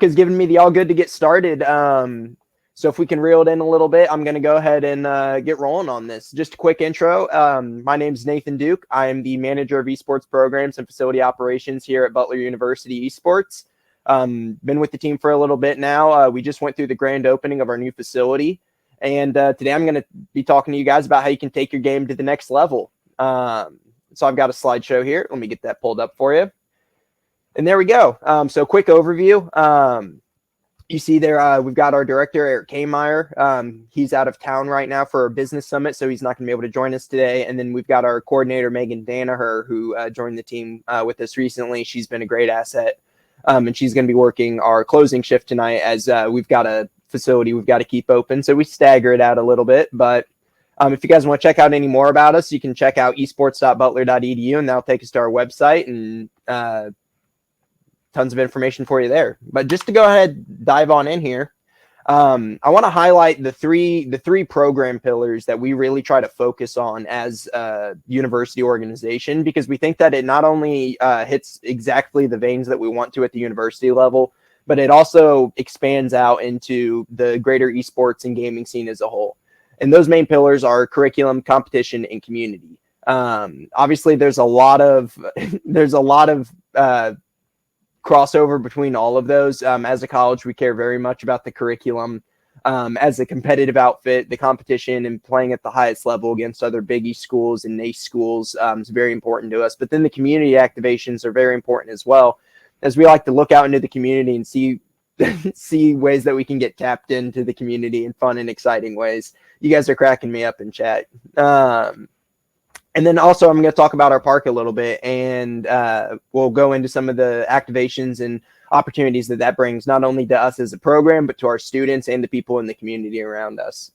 has given me the all good to get started. So if we can reel it in a little bit, I'm going to go ahead and get rolling on this. Just a quick intro. My name is Nathan Duke. I am the manager of esports programs and facility operations here at Butler University Esports. Been with the team for a little bit now. We just went through the grand opening of our new facility. And today I'm going to be talking to you guys about how you can take your game to the next level. So I've got a slideshow here. Let me get that pulled up for you. And there we go. So quick overview. You see there, we've got our director, Eric Kammayer. He's out of town right now for a business summit, so he's not going to be able to join us today. And then we've got our coordinator, Megan Danaher, who joined the team with us recently. She's been a great asset. And she's going to be working our closing shift tonight as we've got a facility we've got to keep open. So we stagger it out a little bit. But if you guys want to check out any more about us, you can check out esports.butler.edu, and that'll take us to our website and tons of information for you there. But just to go ahead, dive on in here, I want to highlight the three program pillars that we really try to focus on as a university organization, because we think that it not only hits exactly the veins that we want to at the university level, but it also expands out into the greater esports and gaming scene as a whole. And those main pillars are curriculum, competition, and community. Obviously, there's a lot of crossover between all of those. As a college, we care very much about the curriculum. As a competitive outfit, the competition and playing at the highest level against other Big East schools and NACE schools is very important to us. But then the community activations are very important as well, as we like to look out into the community and see ways that we can get tapped into the community in fun and exciting ways. You guys are cracking me up in chat. And then also I'm going to talk about our park a little bit, and we'll go into some of the activations and opportunities that brings, not only to us as a program, but to our students and the people in the community around us.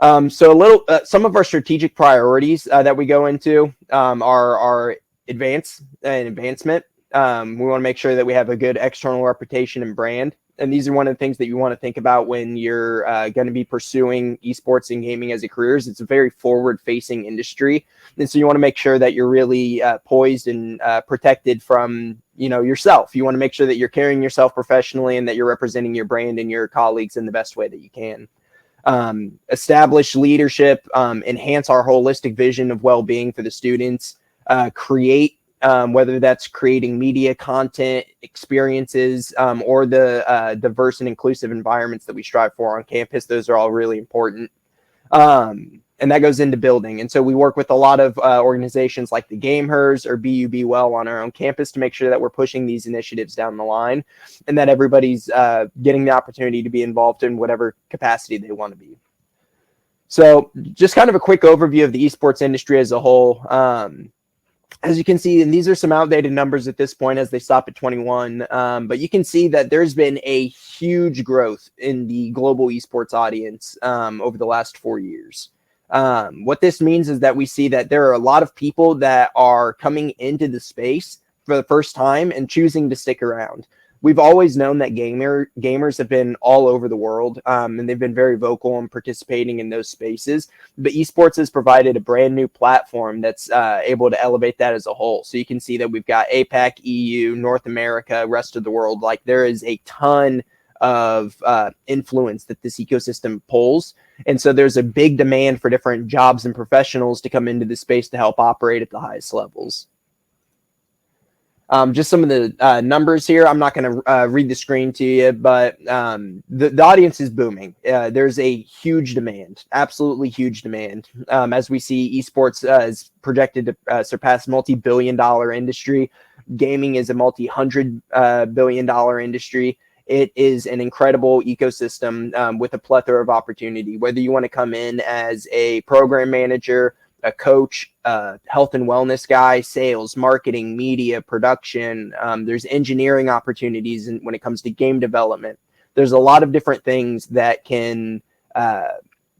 So some of our strategic priorities that we go into are advancement. We want to make sure that we have a good external reputation and brand. And these are one of the things that you want to think about when you're going to be pursuing esports and gaming as a career. It's a very forward-facing industry. And so you want to make sure that you're really poised and protected from, yourself. You want to make sure that you're carrying yourself professionally and that you're representing your brand and your colleagues in the best way that you can. Establish leadership, enhance our holistic vision of well-being for the students, create whether that's creating media content, experiences, or the diverse and inclusive environments that we strive for on campus. Those are all really important. And that goes into building. And so we work with a lot of organizations like the Gamers or BUB Well on our own campus to make sure that we're pushing these initiatives down the line and that everybody's getting the opportunity to be involved in whatever capacity they want to be. So just kind of a quick overview of the esports industry as a whole. As you can see, and these are some outdated numbers at this point as they stop at 21, but you can see that there's been a huge growth in the global esports audience over the last 4 years. What this means is that we see that there are a lot of people that are coming into the space for the first time and choosing to stick around. We've always known that gamers have been all over the world, and they've been very vocal in participating in those spaces. But esports has provided a brand new platform that's able to elevate that as a whole. So you can see that we've got APAC, EU, North America, rest of the world. Like, there is a ton of influence that this ecosystem pulls. And so there's a big demand for different jobs and professionals to come into the space to help operate at the highest levels. Just some of the numbers here. I'm not going to read the screen to you, but the audience is booming. There's a huge demand, absolutely huge demand. As we see, esports is projected to surpass multi-billion-dollar industry. Gaming is a multi-hundred-billion-dollar industry. It is an incredible ecosystem with a plethora of opportunity, whether you want to come in as a program manager, a coach, health and wellness guy, sales, marketing, media, production. There's engineering opportunities when it comes to game development. There's a lot of different things that can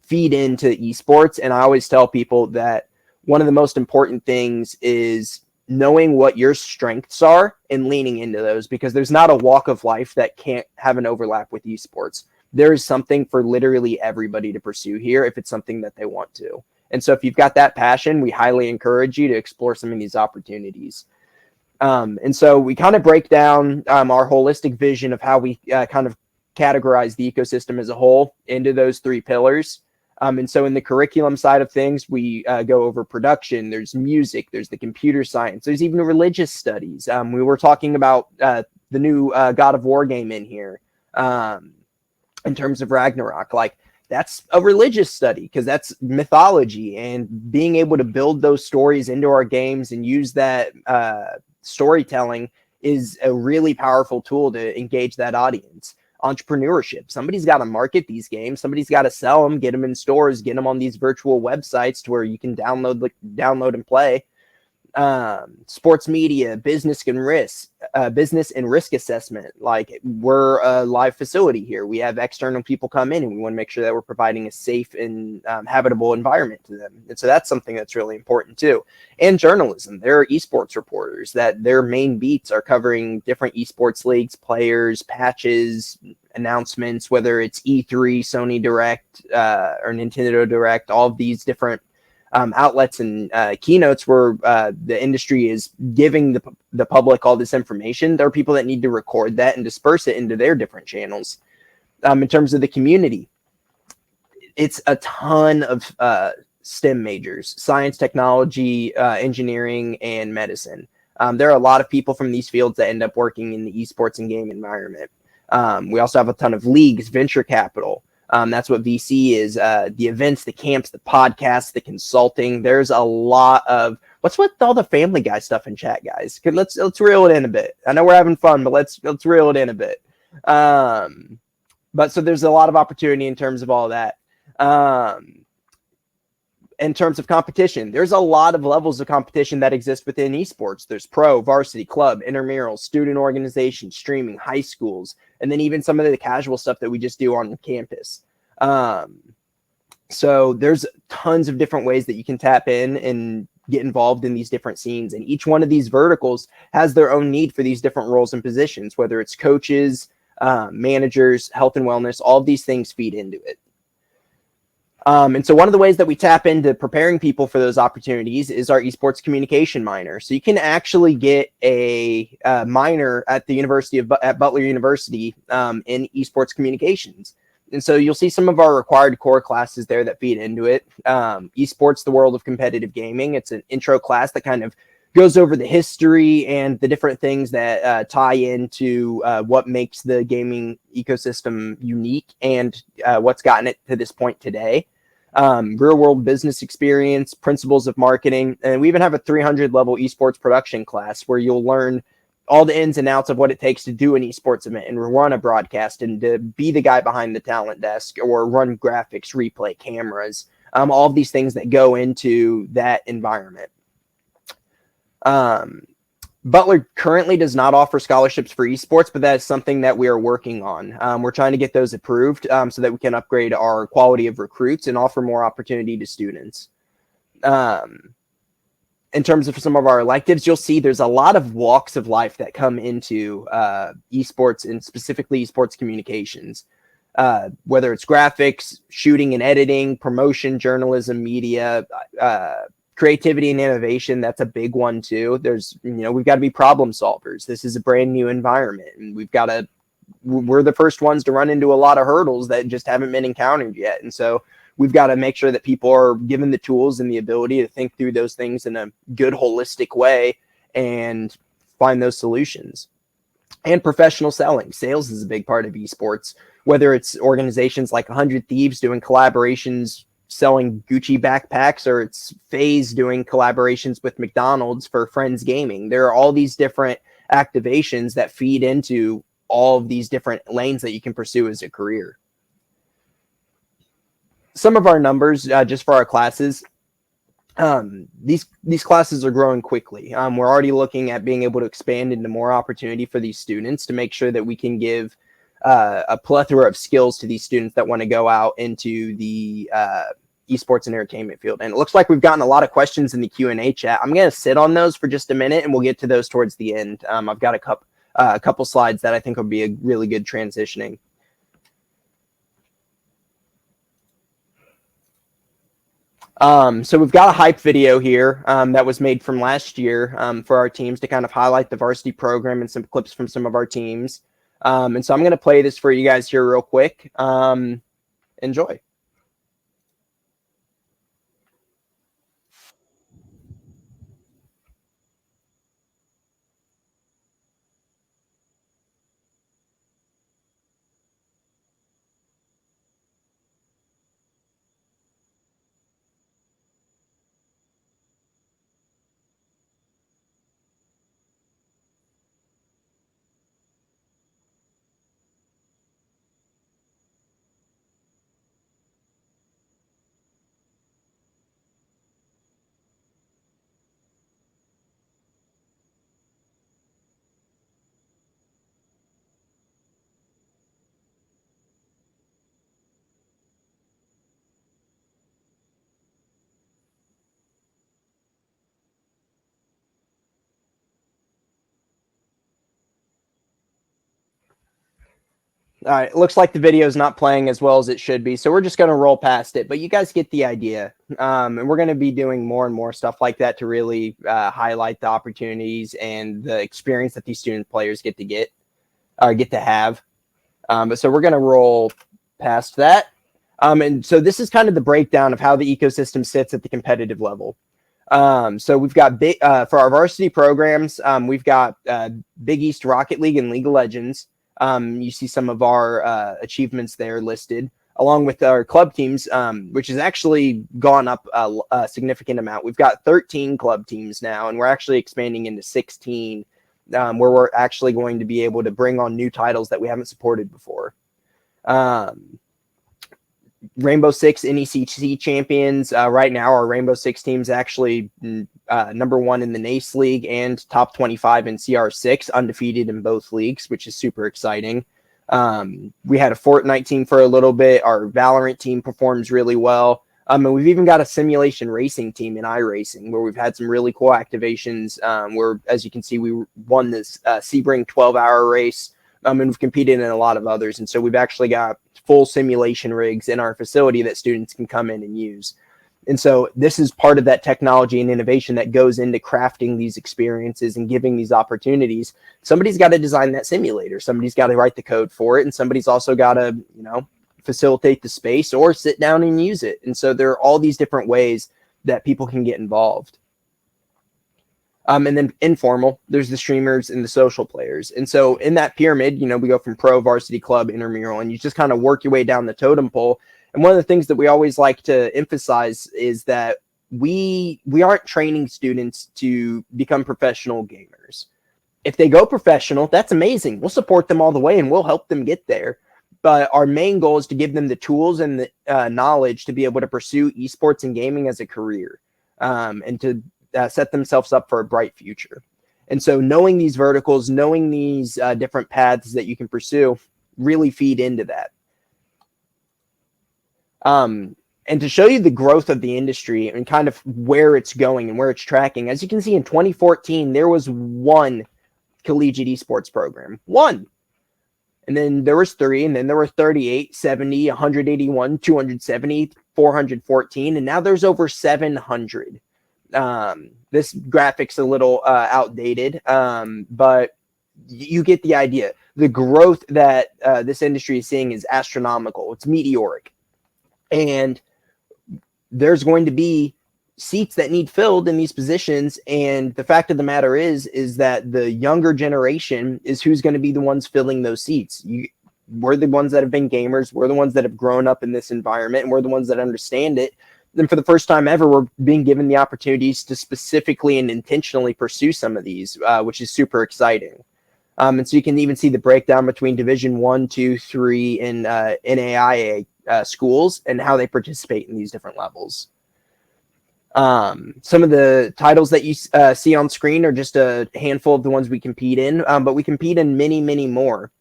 feed into esports. And I always tell people that one of the most important things is knowing what your strengths are and leaning into those, because there's not a walk of life that can't have an overlap with esports. There is something for literally everybody to pursue here if it's something that they want to. And so if you've got that passion, we highly encourage you to explore some of these opportunities. And so we kind of break down our holistic vision of how we kind of categorize the ecosystem as a whole into those three pillars. And so in the curriculum side of things, we go over production, there's music, there's the computer science, there's even religious studies. We were talking about the new God of War game in here in terms of Ragnarok. Like, that's a religious study because that's mythology, and being able to build those stories into our games and use that storytelling is a really powerful tool to engage that audience. Entrepreneurship. Somebody's got to market these games. Somebody's got to sell them, get them in stores, get them on these virtual websites to where you can download and play. Sports media, business and risk assessment. Like, we're a live facility here. We have external people come in, and we want to make sure that we're providing a safe and habitable environment to them. And so that's something that's really important too. And journalism. There are esports reporters that their main beats are covering different esports leagues, players, patches, announcements, whether it's E3, Sony Direct, or Nintendo Direct, all of these different outlets and keynotes where the industry is giving the public all this information. There are people that need to record that and disperse it into their different channels. In terms of the community, it's a ton of STEM majors: science, technology, engineering, and medicine. There are a lot of people from these fields that end up working in the esports and game environment. We also have a ton of leagues, venture capital. That's what VC is. The events, the camps, the podcasts, the consulting. There's a lot of what's with all the Family Guy stuff in chat, guys. Let's reel it in a bit. I know we're having fun, but let's reel it in a bit. But so there's a lot of opportunity in terms of all that. In terms of competition, there's a lot of levels of competition that exist within esports. There's pro, varsity, club, intramural, student organization, streaming, high schools, and then even some of the casual stuff that we just do on campus. So there's tons of different ways that you can tap in and get involved in these different scenes. And each one of these verticals has their own need for these different roles and positions, whether it's coaches, managers, health and wellness. All of these things feed into it. And so one of the ways that we tap into preparing people for those opportunities is our esports communication minor. So you can actually get a minor at the at Butler University in esports communications. And so you'll see some of our required core classes there that feed into it. Esports, the world of competitive gaming. It's an intro class that kind of goes over the history and the different things that tie into what makes the gaming ecosystem unique and what's gotten it to this point today. Real world business experience, principles of marketing, and we even have a 300 level esports production class where you'll learn all the ins and outs of what it takes to do an esports event and run a broadcast and to be the guy behind the talent desk or run graphics, replay, cameras, all of these things that go into that environment. Butler currently does not offer scholarships for esports, but that is something that we are working on. We're trying to get those approved so that we can upgrade our quality of recruits and offer more opportunity to students. In terms of some of our electives, you'll see there's a lot of walks of life that come into esports and specifically esports communications, whether it's graphics, shooting and editing, promotion, journalism, media, creativity and innovation. That's a big one too. We've got to be problem solvers. This is a brand new environment, and we're the first ones to run into a lot of hurdles that just haven't been encountered yet. And so we've got to make sure that people are given the tools and the ability to think through those things in a good, holistic way and find those solutions. And professional selling. Sales is a big part of esports, whether it's organizations like 100 Thieves doing collaborations selling Gucci backpacks, or it's FaZe doing collaborations with McDonald's for Friends Gaming. There are all these different activations that feed into all of these different lanes that you can pursue as a career. Some of our numbers just for our classes. These classes are growing quickly. We're already looking at being able to expand into more opportunity for these students to make sure that we can give a plethora of skills to these students that want to go out into the esports and entertainment field. And it looks like we've gotten a lot of questions in the Q&A chat. I'm going to sit on those for just a minute, and we'll get to those towards the end. I've got a couple slides that I think will be a really good transitioning. So we've got a hype video here that was made from last year for our teams to kind of highlight the varsity program and some clips from some of our teams. And so I'm going to play this for you guys here real quick. Enjoy. All right, it looks like the video is not playing as well as it should be, so we're just going to roll past it. But you guys get the idea, and we're going to be doing more and more stuff like that to really highlight the opportunities and the experience that these student players get to have. But so we're going to roll past that, and so this is kind of the breakdown of how the ecosystem sits at the competitive level. So we've got for our varsity programs, we've got Big East Rocket League and League of Legends. You see some of our achievements there listed, along with our club teams, which has actually gone up a significant amount. We've got 13 club teams now, and we're actually expanding into 16, where we're actually going to be able to bring on new titles that we haven't supported before. Rainbow Six NECC champions. Right now, our Rainbow Six team's actually number one in the NACE League and top 25 in CR6, undefeated in both leagues, which is super exciting. We had a Fortnite team for a little bit. Our Valorant team performs really well. And we've even got a simulation racing team in iRacing where we've had some really cool activations where, as you can see, we won this Sebring 12-hour race. And we've competed in a lot of others. And so we've actually got full simulation rigs in our facility that students can come in and use. And so this is part of that technology and innovation that goes into crafting these experiences and giving these opportunities. Somebody's got to design that simulator. Somebody's got to write the code for it. And somebody's also got to, facilitate the space or sit down and use it. And so there are all these different ways that people can get involved. And then informal, there's the streamers and the social players. And so in that pyramid, we go from pro, varsity, club, intramural, and you just kind of work your way down the totem pole. And one of the things that we always like to emphasize is that we aren't training students to become professional gamers. If they go professional, that's amazing. We'll support them all the way and we'll help them get there. But our main goal is to give them the tools and the knowledge to be able to pursue esports and gaming as a career, and to set themselves up for a bright future. And so knowing these verticals, knowing these different paths that you can pursue really feed into that. And to show you the growth of the industry and kind of where it's going and where it's tracking, as you can see in 2014, there was one collegiate esports program. One. And then there was 3, and then there were 38, 70, 181, 270, 414, and now there's over 700. This graphic's a little outdated, but you get the idea. The growth that this industry is seeing is astronomical. It's meteoric. And there's going to be seats that need filled in these positions. And the fact of the matter is that the younger generation is who's going to be the ones filling those seats. We're the ones that have been gamers. We're the ones that have grown up in this environment, and we're the ones that understand it. Then for the first time ever, we're being given the opportunities to specifically and intentionally pursue some of these, which is super exciting. And so you can even see the breakdown between Division 1, 2, 3, and NAIA schools and how they participate in these different levels. Some of the titles that you see on screen are just a handful of the ones we compete in, but we compete in many, many more.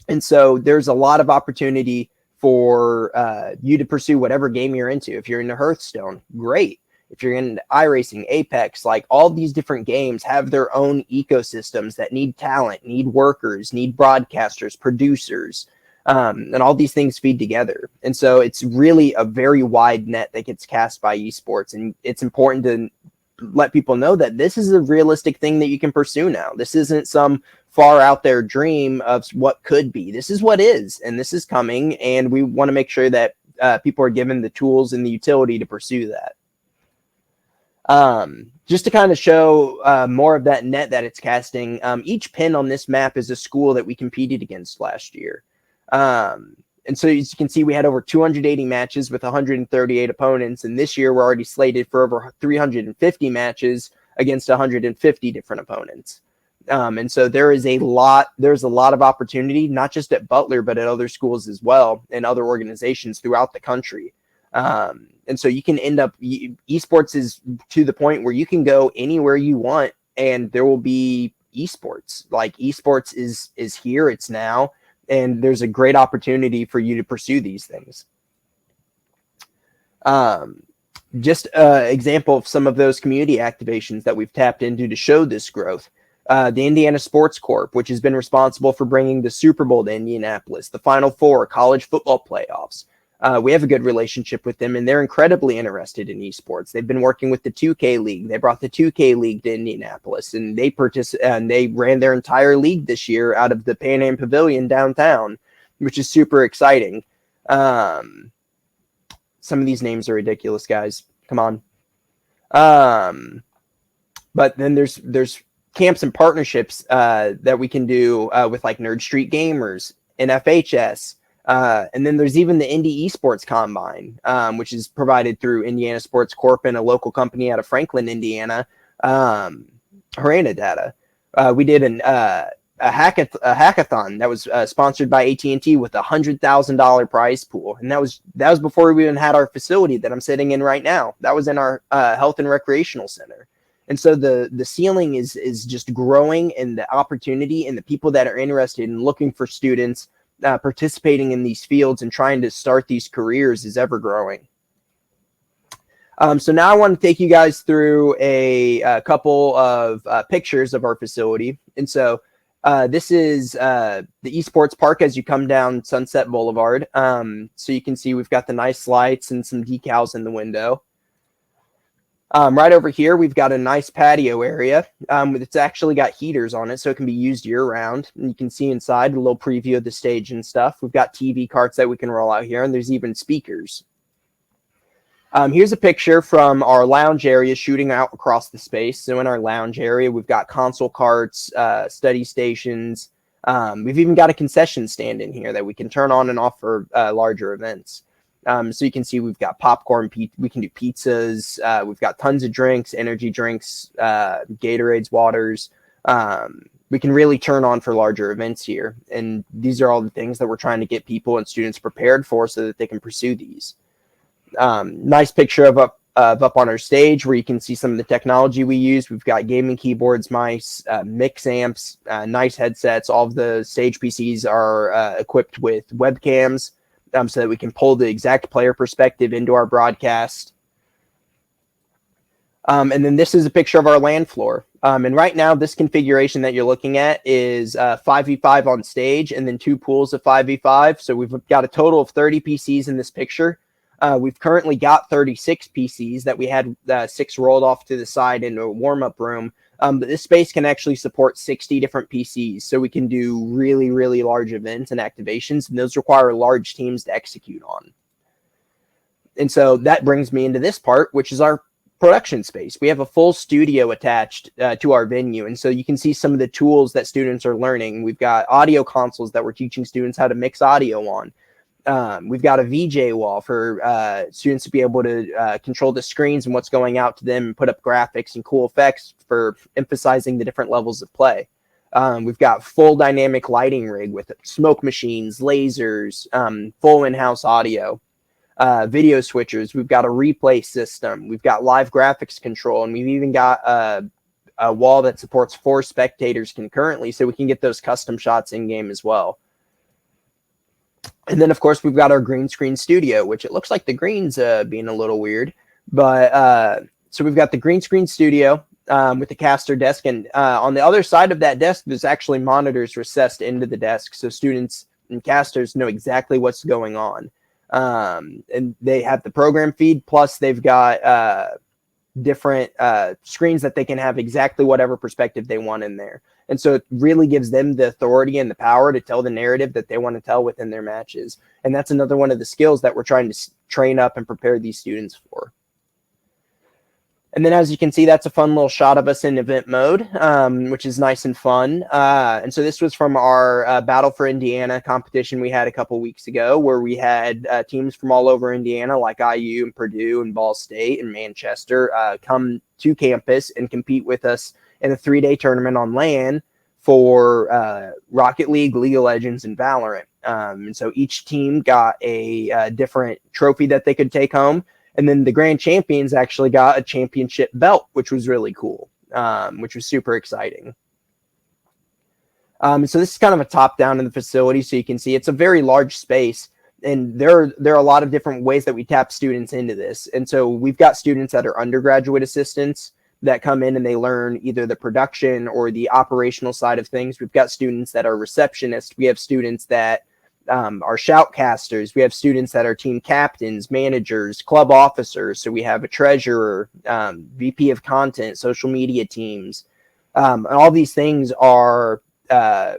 And so there's a lot of opportunity for you to pursue whatever game you're into. If you're into Hearthstone, great. If you're into iRacing, Apex, like all these different games have their own ecosystems that need talent, need workers, need broadcasters, producers. And all these things feed together. And so it's really a very wide net that gets cast by esports. And it's important to let people know that this is a realistic thing that you can pursue now. This isn't some far out there dream of what could be. This is what is, and this is coming. And we want to make sure that people are given the tools and the utility to pursue that. Just to kind of show more of that net that it's casting, each pin on this map is a school that we competed against last year. And so as you can see, we had over 280 matches with 138 opponents. And this year we're already slated for over 350 matches against 150 different opponents. And so there's a lot of opportunity, not just at Butler, but at other schools as well and other organizations throughout the country. And so you can end up, esports is to the point where you can go anywhere you want and there will be esports. Like esports is here, it's now. And there's a great opportunity for you to pursue these things. Just an example of some of those community activations that we've tapped into to show this growth. The Indiana Sports Corp, which has been responsible for bringing the Super Bowl to Indianapolis, the Final Four, college football playoffs. We have a good relationship with them, and they're incredibly interested in esports. They've been working with the 2K League. They brought the 2K League to Indianapolis, and they ran their entire league this year out of the Pan Am Pavilion downtown, which is super exciting. Some of these names are ridiculous, guys. Come on. But then there's camps and partnerships that we can do with like Nerd Street Gamers and FHS. And then there's even the Indie Esports Combine, which is provided through Indiana Sports Corp and a local company out of Franklin, Indiana, Harana Data. We did a hackathon that was sponsored by AT&T with a $100,000 prize pool, and that was before we even had our facility that I'm sitting in right now. That was in our health and recreational center. And so the ceiling is just growing, and the opportunity and the people that are interested in looking for students participating in these fields and trying to start these careers is ever growing. So now I want to take you guys through a couple of pictures of our facility. And so this is the esports park as you come down Sunset Boulevard. So you can see we've got the nice lights and some decals in the window. Right over here, we've got a nice patio area. It's actually got heaters on it, so it can be used year-round. And you can see inside a little preview of the stage and stuff. We've got TV carts that we can roll out here, and there's even speakers. Here's a picture from our lounge area shooting out across the space. So in our lounge area, we've got console carts, study stations. We've even got a concession stand in here that we can turn on and off for larger events. So you can see we've got popcorn, we can do pizzas, we've got tons of drinks, energy drinks, Gatorades, waters. We can really turn on for larger events here. And these are all the things that we're trying to get people and students prepared for so that they can pursue these. Nice picture of up on our stage where you can see some of the technology we use. We've got gaming keyboards, mice, mix amps, nice headsets. All of the stage PCs are equipped with webcams. So that we can pull the exact player perspective into our broadcast. And then this is a picture of our LAN floor. And right now, this configuration that you're looking at is 5v5 on stage and then 2 pools of 5v5. So we've got a total of 30 PCs in this picture. We've currently got 36 PCs that we had 6 rolled off to the side into a warm-up room. But this space can actually support 60 different PCs, so we can do really, really large events and activations, and those require large teams to execute on. And so that brings me into this part, which is our production space. We have a full studio attached to our venue, and so you can see some of the tools that students are learning. We've got audio consoles that we're teaching students how to mix audio on. We've got a VJ wall for students to be able to control the screens and what's going out to them and put up graphics and cool effects for emphasizing the different levels of play. We've got full dynamic lighting rig with smoke machines, lasers, full in-house audio, video switchers. We've got a replay system. We've got live graphics control, and we've even got a wall that supports 4 spectators concurrently, so we can get those custom shots in-game as well. And then, of course, we've got our green screen studio, which it looks like the green's being a little weird. But so we've got the green screen studio with the caster desk. And on the other side of that desk, there's actually monitors recessed into the desk. So students and casters know exactly what's going on. And they have the program feed, plus they've got different screens that they can have exactly whatever perspective they want in there. And so it really gives them the authority and the power to tell the narrative that they want to tell within their matches. And that's another one of the skills that we're trying to train up and prepare these students for. And then, as you can see, that's a fun little shot of us in event mode, which is nice and fun. And so this was from our Battle for Indiana competition we had a couple weeks ago, where we had teams from all over Indiana, like IU and Purdue and Ball State and Manchester, come to campus and compete with us in a 3-day tournament on LAN for Rocket League, League of Legends, and Valorant. And so each team got a different trophy that they could take home. And then the grand champions actually got a championship belt, which was really cool, which was super exciting. So this is kind of a top down in the facility. So you can see it's a very large space, and there are a lot of different ways that we tap students into this. And so we've got students that are undergraduate assistants that come in and they learn either the production or the operational side of things. We've got students that are receptionists. We have students that are shoutcasters. We have students that are team captains, managers, club officers. So we have a treasurer, VP of content, social media teams. And all these things are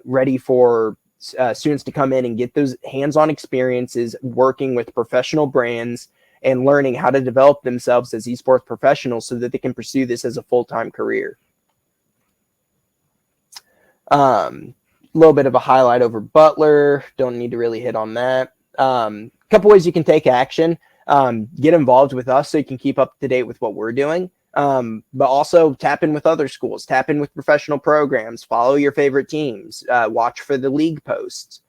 ready for students to come in and get those hands-on experiences working with professional brands and learning how to develop themselves as esports professionals so that they can pursue this as a full-time career. Little bit of a highlight over Butler. Don't need to really hit on that. Couple ways you can take action. Get involved with us so you can keep up to date with what we're doing. But also tap in with other schools, tap in with professional programs, follow your favorite teams, watch for the league posts.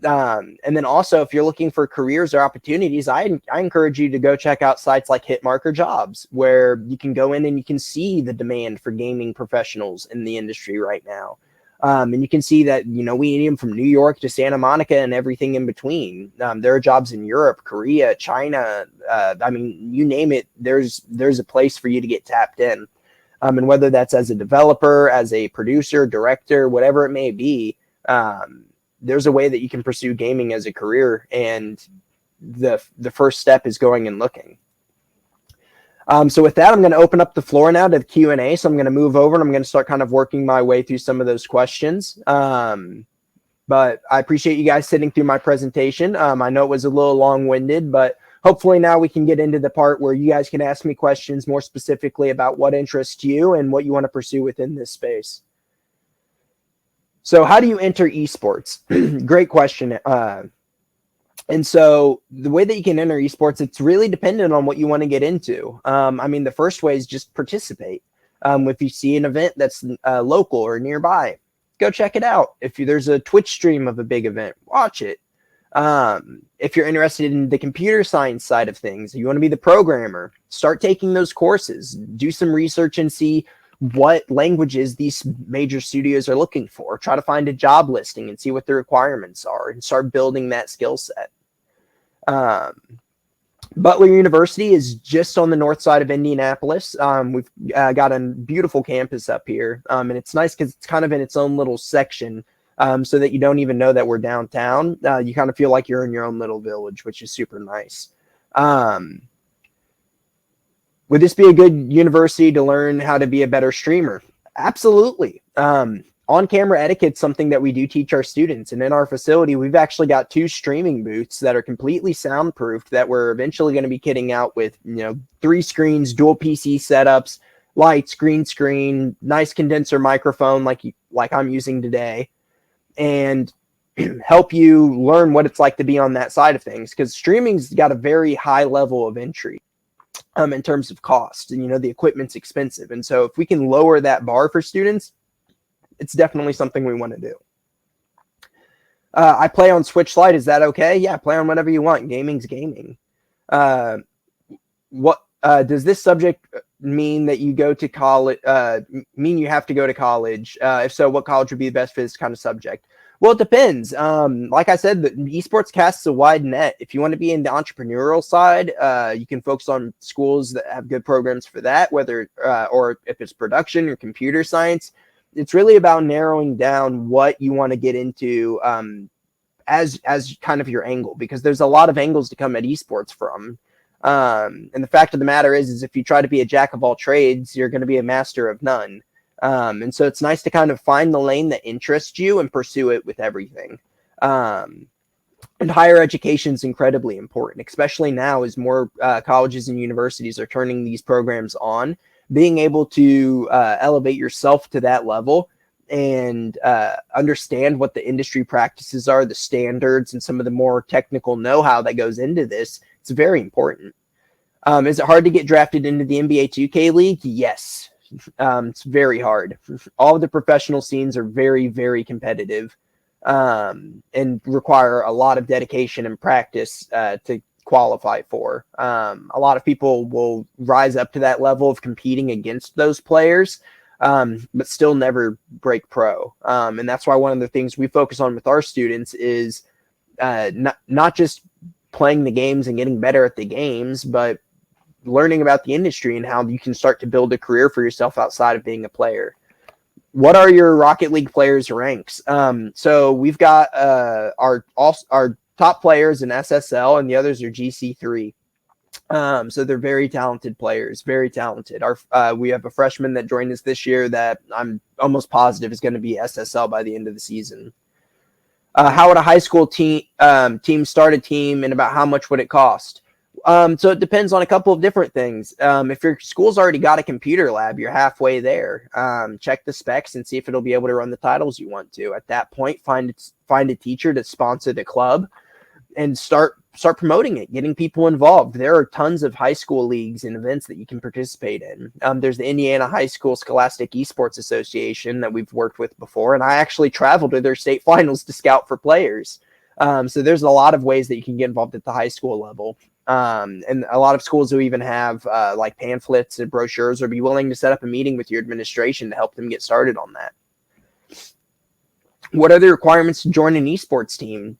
And then also, if you're looking for careers or opportunities, I encourage you to go check out sites like Hitmarker Jobs, where you can go in and you can see the demand for gaming professionals in the industry right now. And you can see that, we need them from New York to Santa Monica and everything in between. There are jobs in Europe, Korea, China. You name it, there's a place for you to get tapped in. And whether that's as a developer, as a producer, director, whatever it may be, there's a way that you can pursue gaming as a career. And the first step is going and looking. So with that, I'm going to open up the floor now to the Q&A. So I'm going to move over and I'm going to start kind of working my way through some of those questions. But I appreciate you guys sitting through my presentation. I know it was a little long-winded, but hopefully now we can get into the part where you guys can ask me questions more specifically about what interests you and what you want to pursue within this space. So how do you enter esports? Great question. And so the way that you can enter esports, it's really dependent on what you want to get into. The first way is just participate. If you see an event that's local or nearby, go check it out. If there's a Twitch stream of a big event, watch it. If you're interested in the computer science side of things, you want to be the programmer, start taking those courses, do some research and see what languages these major studios are looking for. Try to find a job listing and see what the requirements are and start building that skill set. Butler University is just on the north side of Indianapolis. We've got a beautiful campus up here, and it's nice because it's kind of in its own little section, so that you don't even know that we're downtown. You kind of feel like you're in your own little village, which is super nice. Would this be a good university to learn how to be a better streamer? Absolutely. On-camera etiquette is something that we do teach our students. And in our facility, we've actually got 2 streaming booths that are completely soundproofed that we're eventually going to be kitting out with, 3 screens, dual PC setups, lights, green screen, nice condenser microphone like I'm using today, and help you learn what it's like to be on that side of things. Because streaming's got a very high level of entry. In terms of cost, and the equipment's expensive. And so if we can lower that bar for students, it's definitely something we want to do. I play on Switch Lite. Is that okay? Yeah, play on whatever you want. Gaming's gaming. What does this subject mean that you go to college? Mean you have to go to college? If so, what college would be the best for this kind of subject? Well, it depends. Like I said, the esports casts a wide net. If you want to be in the entrepreneurial side, you can focus on schools that have good programs for that, whether or if it's production or computer science. It's really about narrowing down what you want to get into as kind of your angle, because there's a lot of angles to come at esports from. And the fact of the matter is if you try to be a jack of all trades, you're going to be a master of none. And so it's nice to kind of find the lane that interests you and pursue it with everything. And higher education is incredibly important, especially now as more colleges and universities are turning these programs on. Being able to elevate yourself to that level and understand what the industry practices are, the standards, and some of the more technical know-how that goes into this, it's very important. Is it hard to get drafted into the NBA 2K League? Yes. It's very hard. All of the professional scenes are very, very competitive and require a lot of dedication and practice to qualify for. A lot of people will rise up to that level of competing against those players, but still never break pro. And that's why one of the things we focus on with our students is not just playing the games and getting better at the games, but learning about the industry and how you can start to build a career for yourself outside of being a player. What are your Rocket League players' ranks? So we've got our top players in SSL, and the others are GC3. So they're very talented players, very talented. We have a freshman that joined us this year that I'm almost positive is going to be SSL by the end of the season. How would a high school team start a team, and about how much would it cost? So it depends on a couple of different things. If your school's already got a computer lab, you're halfway there. Check the specs and see if it'll be able to run the titles you want to. At that point, find a teacher to sponsor the club and start promoting it, getting people involved. There are tons of high school leagues and events that you can participate in. There's the Indiana High School Scholastic Esports Association that we've worked with before, and I actually traveled to their state finals to scout for players. So there's a lot of ways that you can get involved at the high school level. And a lot of schools who even have like pamphlets and brochures or be willing to set up a meeting with your administration to help them get started on that. What are the requirements to join an esports team?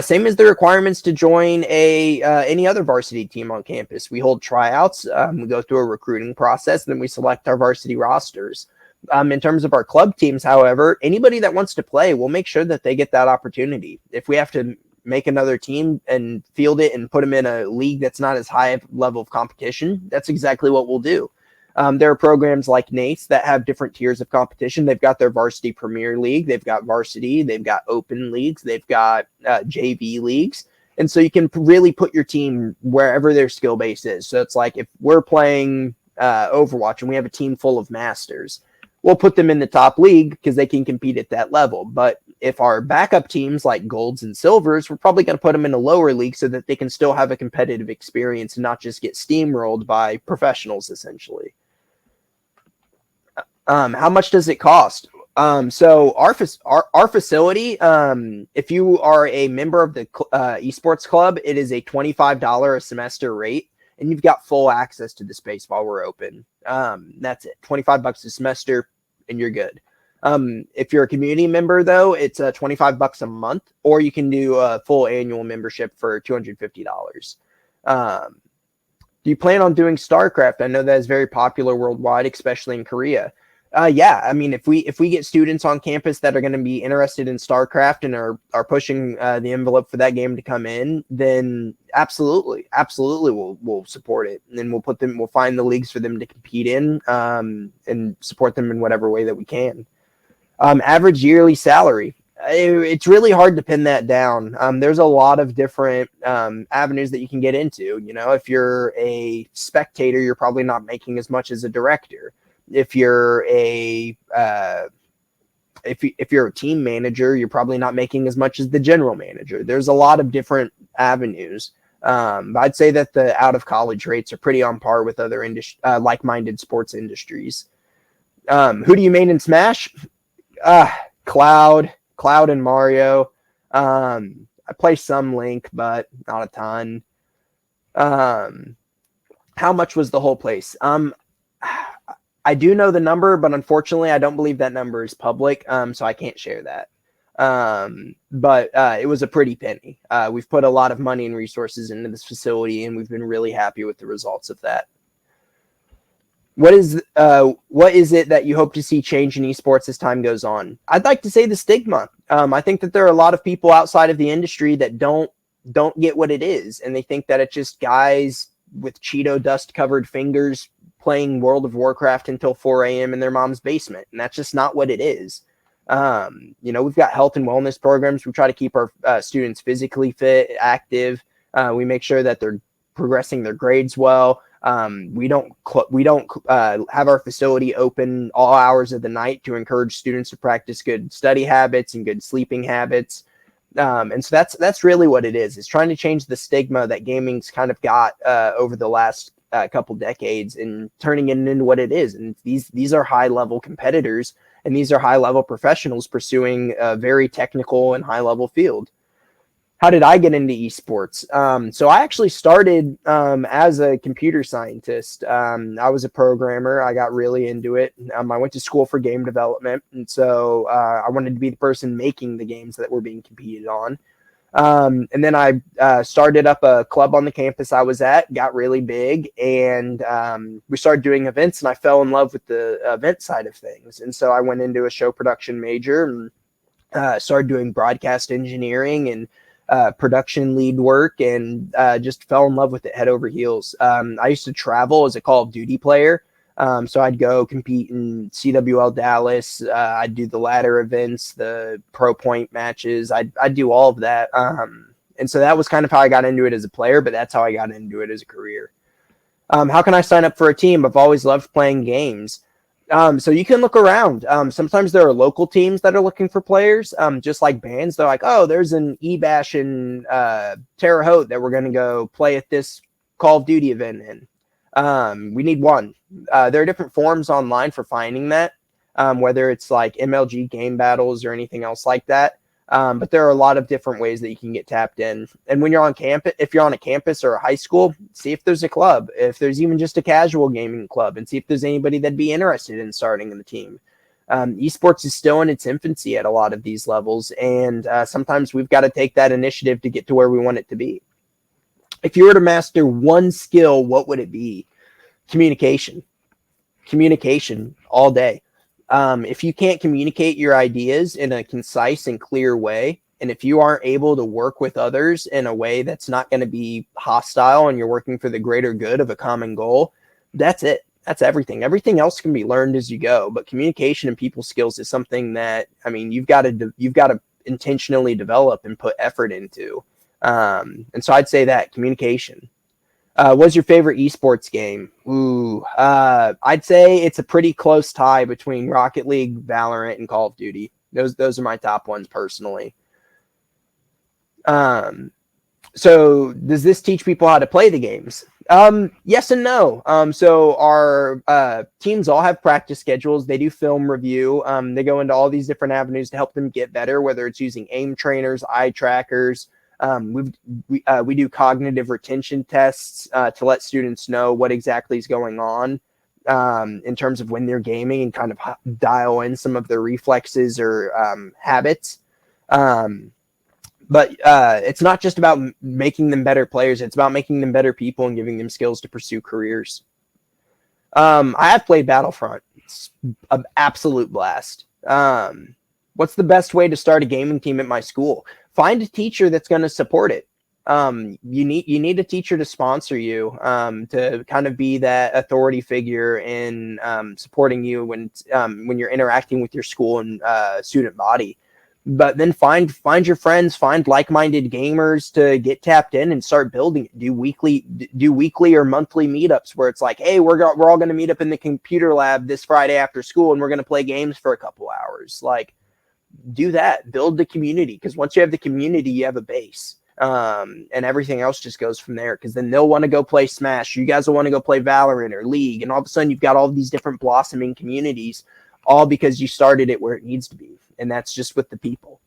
Same as the requirements to join any other varsity team on campus. We hold tryouts, we go through a recruiting process, and then we select our varsity rosters. In terms of our club teams, however, anybody that wants to play, we'll make sure that they get that opportunity. If we have to make another team and field it and put them in a league that's not as high a level of competition, that's exactly what we'll do. There are programs like NACE that have different tiers of competition. They've got their varsity premier league, they've got varsity, they've got open leagues, they've got JV leagues. And so you can really put your team wherever their skill base is. So it's like if we're playing Overwatch and we have a team full of masters, we'll put them in the top league because they can compete at that level. But if our backup teams like golds and silvers, we're probably going to put them in a lower league so that they can still have a competitive experience and not just get steamrolled by professionals, essentially. How much does it cost? So our facility, if you are a member of the esports club, it is a $25 a semester rate, and you've got full access to the space while we're open. That's it. $25 a semester, and you're good. If you're a community member, though, it's $25 a month, or you can do a full annual membership for $250. Do you plan on doing StarCraft? I know that is very popular worldwide, especially in Korea. Yeah, I mean, if we get students on campus that are going to be interested in StarCraft and are pushing the envelope for that game to come in, then absolutely we'll support it, and then we'll find the leagues for them to compete in, and support them in whatever way that we can. Average yearly salary. It's really hard to pin that down. There's a lot of different avenues that you can get into. You know, if you're a spectator, you're probably not making as much as a director. If you're a if you're a team manager, you're probably not making as much as the general manager. There's a lot of different avenues. But I'd say that the out of college rates are pretty on par with other like-minded sports industries. Who do you main in Smash? Cloud and Mario. I play some Link, but not a ton. How much was the whole place? I do know the number, but unfortunately, I don't believe that number is public, so I can't share that. But it was a pretty penny. We've put a lot of money and resources into this facility, and we've been really happy with the results of that. what is it that you hope to see change in esports as time goes on? I'd like to say the stigma. I think that there are a lot of people outside of the industry that don't get what it is, and they think that it's just guys with Cheeto dust covered fingers playing World of Warcraft until 4 a.m. in their mom's basement, and that's just not what it is. We've got health and wellness programs. We try to keep our students physically fit, active. We make sure that they're progressing their grades well. We don't have our facility open all hours of the night to encourage students to practice good study habits and good sleeping habits. And so that's really what it is. It's trying to change the stigma that gaming's kind of got over the last couple decades and turning it into what it is. And these are high level competitors, and these are high level professionals pursuing a very technical and high level field. How did I get into esports? So I actually started as a computer scientist. I was a programmer. I got really into it. I went to school for game development, and so I wanted to be the person making the games that were being competed on. And then I started up a club on the campus I was at, got really big, and we started doing events, and I fell in love with the event side of things. And so I went into a show production major and started doing broadcast engineering and production lead work, and just fell in love with it head over heels. I used to travel as a Call of Duty player. So I'd go compete in CWL Dallas. I'd do the ladder events, the pro point matches. I'd do all of that. And so that was kind of how I got into it as a player, but that's how I got into it as a career. How can I sign up for a team? I've always loved playing games. So you can look around. Sometimes there are local teams that are looking for players, just like bands. They're like, oh, there's an E-Bash in Terre Haute that we're going to go play at this Call of Duty event in. We need one. There are different forums online for finding that, whether it's like MLG game battles or anything else like that. But there are a lot of different ways that you can get tapped in. And when you're on campus, if you're on a campus or a high school, see if there's a club, if there's even just a casual gaming club, and see if there's anybody that'd be interested in starting in the team. Esports is still in its infancy at a lot of these levels, and sometimes we've got to take that initiative to get to where we want it to be. If you were to master one skill, what would it be? Communication all day. If you can't communicate your ideas in a concise and clear way, and if you aren't able to work with others in a way that's not going to be hostile and you're working for the greater good of a common goal, that's it. That's everything. Everything else can be learned as you go, but communication and people skills is something that, I mean, you've got to intentionally develop and put effort into. And so I'd say that communication. What's your favorite esports game? I'd say it's a pretty close tie between Rocket League, Valorant, and Call of Duty. Those are my top ones personally. So does this teach people how to play the games? Yes and no. So our teams all have practice schedules. They do film review. They go into all these different avenues to help them get better, whether it's using aim trainers, eye trackers. We do cognitive retention tests to let students know what exactly is going on in terms of when they're gaming, and kind of dial in some of their reflexes or habits. But it's not just about making them better players. It's about making them better people and giving them skills to pursue careers. I have played Battlefront. It's an absolute blast. What's the best way to start a gaming team at my school? Find a teacher that's going to support it. You need a teacher to sponsor you, to kind of be that authority figure in supporting you when you're interacting with your school and student body. But then find your friends, find like-minded gamers to get tapped in and start building it. Do weekly or monthly meetups where it's like, hey, we're all going to meet up in the computer lab this Friday after school, and we're going to play games for a couple hours. Like, do that. Build the community, because once you have the community, you have a base, and everything else just goes from there. Because then they'll want to go play Smash. You guys will want to go play Valorant or League, and all of a sudden you've got all these different blossoming communities, all because you started it where it needs to be. And that's just with the people.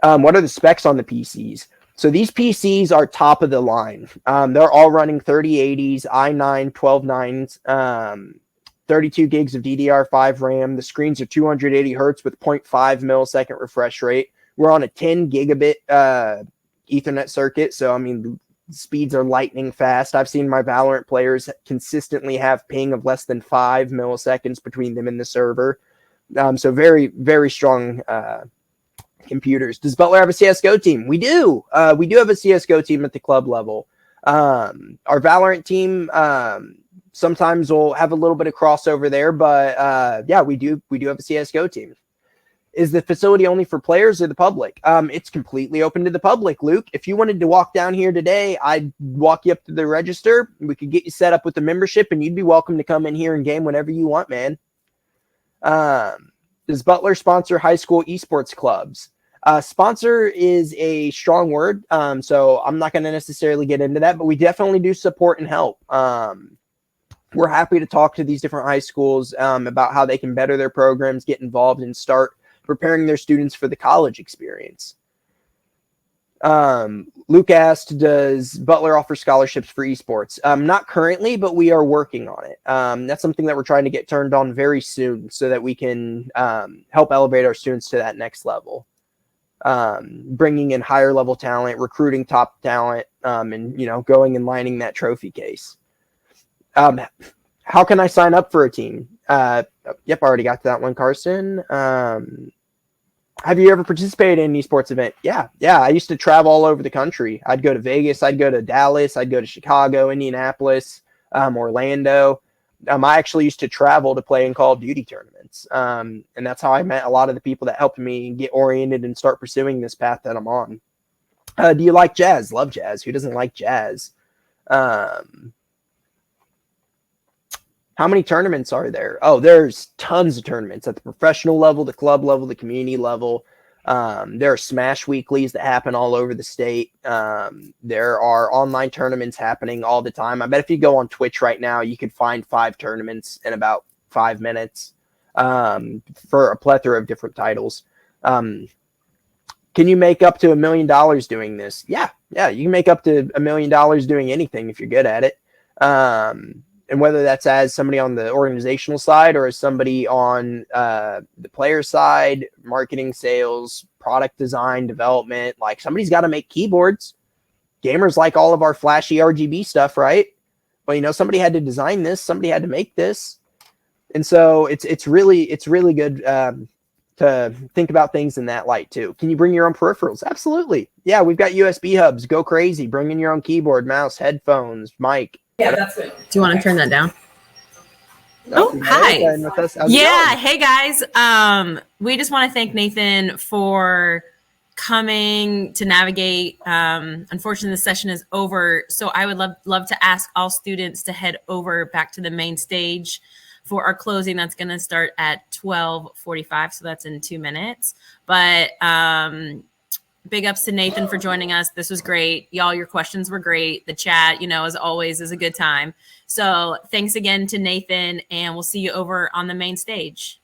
What are the specs on the PCs? So these PCs are top of the line. They're all running 3080s, i9, 12.9s, 32 gigs of DDR5 RAM. The screens are 280 hertz with 0.5 millisecond refresh rate. We're on a 10 gigabit Ethernet circuit. So, I mean, speeds are lightning fast. I've seen my Valorant players consistently have ping of less than 5 milliseconds between them and the server. So very, very strong computers. Does Butler have a CSGO team? We do. We do have a CSGO team at the club level. Our Valorant team sometimes will have a little bit of crossover there, but yeah, we do have a CSGO team. Is the facility only for players or the public? It's completely open to the public, Luke. If you wanted to walk down here today, I'd walk you up to the register. We could get you set up with the membership, and you'd be welcome to come in here and game whenever you want, man. Does Butler sponsor high school esports clubs? Sponsor is a strong word, so I'm not going to necessarily get into that, but we definitely do support and help. We're happy to talk to these different high schools about how they can better their programs, get involved, and start preparing their students for the college experience. Luke asked, does Butler offer scholarships for esports? Not currently, but we are working on it. That's something that we're trying to get turned on very soon so that we can help elevate our students to that next level. Bringing in higher level talent, recruiting top talent, and, you know, going and lining that trophy case. How can I sign up for a team? Yep, I already got to that one, Carson. Have you ever participated in an esports event? Yeah. I used to travel all over the country. I'd go to Vegas, I'd go to Dallas, I'd go to Chicago, Indianapolis, Orlando. I actually used to travel to play in Call of Duty tournaments. And that's how I met a lot of the people that helped me get oriented and start pursuing this path that I'm on. Do you like jazz? Love jazz. Who doesn't like jazz? How many tournaments are there? Oh, there's tons of tournaments at the professional level, the club level, the community level. There are Smash weeklies that happen all over the state. There are online tournaments happening all the time. I bet if you go on Twitch right now, you could find 5 tournaments in about 5 minutes for a plethora of different titles. Can you make up to $1 million doing this? Yeah, you can make up to $1 million doing anything if you're good at it. And whether that's as somebody on the organizational side or as somebody on the player side, marketing, sales, product design, development, like somebody's got to make keyboards. Gamers like all of our flashy RGB stuff, right? Well, you know, somebody had to design this, somebody had to make this. And so it's really good to think about things in that light too. Can you bring your own peripherals? Absolutely. Yeah, we've got USB hubs. Go crazy. Bring in your own keyboard, mouse, headphones, mic. Yeah, that's good. Do you want to turn that down? Oh, hi. Yeah. Hey, guys. We just want to thank Nathan for coming to navigate. Unfortunately, the session is over. So I would love to ask all students to head over back to the main stage for our closing. That's going to start at 12:45. So that's in 2 minutes. But big ups to Nathan for joining us. This was great. Y'all, your questions were great. The chat, you know, as always, is a good time. So thanks again to Nathan, and we'll see you over on the main stage.